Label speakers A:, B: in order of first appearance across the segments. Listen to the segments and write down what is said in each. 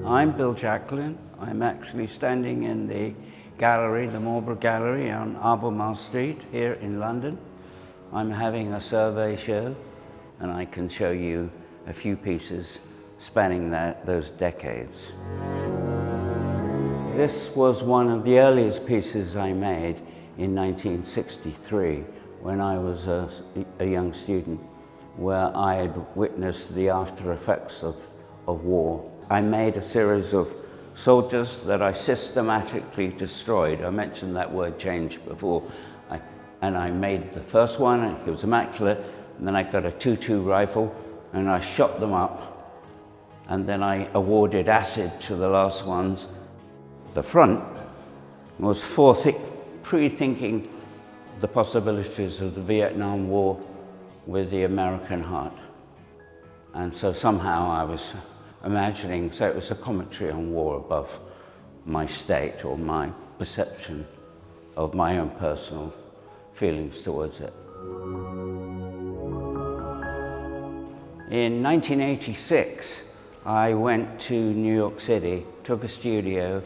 A: I'm Bill Jacklin. I'm actually standing in the gallery, the Marlborough Gallery on Albemarle Street here in London. I'm having a survey show and I can show you a few pieces spanning those decades. This was one of the earliest pieces I made in 1963 when I was a young student, where I had witnessed the after effects of war. I made a series of soldiers that I systematically destroyed. I mentioned that word change before. And I made the first one, and it was immaculate, and then I got a .22 rifle and I shot them up. And then I awarded acid to the last ones. The front was pre-thinking the possibilities of the Vietnam War with the American heart. And so somehow I was imagining, so it was a commentary on war above my state or my perception of my own personal feelings towards it. In 1986, I went to New York City, took a studio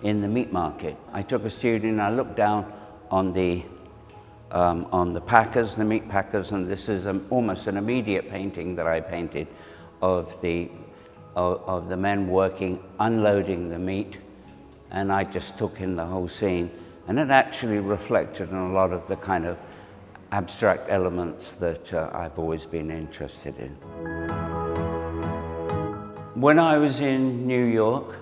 A: in the meat market. I took a studio and I looked down on the packers, the meat packers, and this is almost an immediate painting that I painted of the men working, unloading the meat, and I just took in the whole scene. And it actually reflected on a lot of the kind of abstract elements that I've always been interested in. When I was in New York,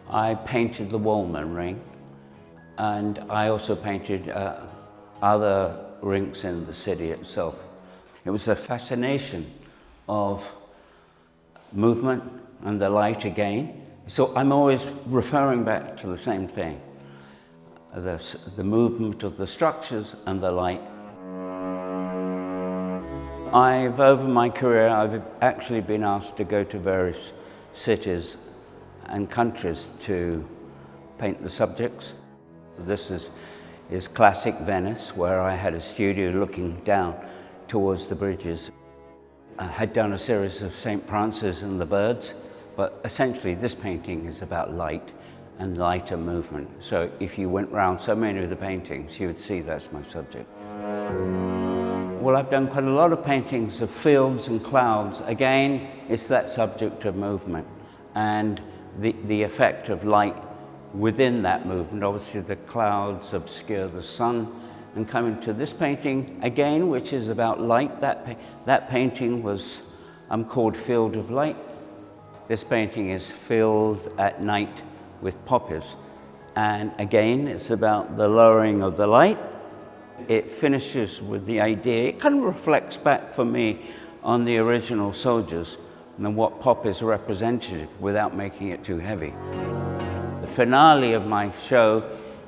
A: I painted the Wallman ring, and I also painted other rinks in the city itself. It was a fascination of movement and the light again. So I'm always referring back to the same thing, the movement of the structures and the light. Over my career, I've actually been asked to go to various cities and countries to paint the subjects. This is classic Venice, where I had a studio looking down towards the bridges. I had done a series of St. Francis and the birds, but essentially this painting is about light and lighter movement. So if you went round so many of the paintings, you would see that's my subject. Well, I've done quite a lot of paintings of fields and clouds. Again, it's that subject of movement and the effect of light within that movement. Obviously, the clouds obscure the sun. And coming to this painting again, which is about light, that painting was called Field of Light. This painting is filled at night with poppies. And again, it's about the lowering of the light. It finishes with the idea, it kind of reflects back for me on the original soldiers and what poppies represented without making it too heavy. The finale of my show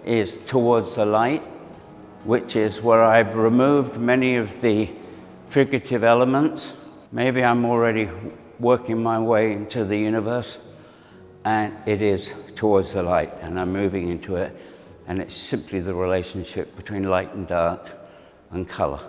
A: is Towards the Light, which is where I've removed many of the figurative elements. Maybe I'm already working my way into the universe, and it is towards the light, and I'm moving into it, and it's simply the relationship between light and dark and color.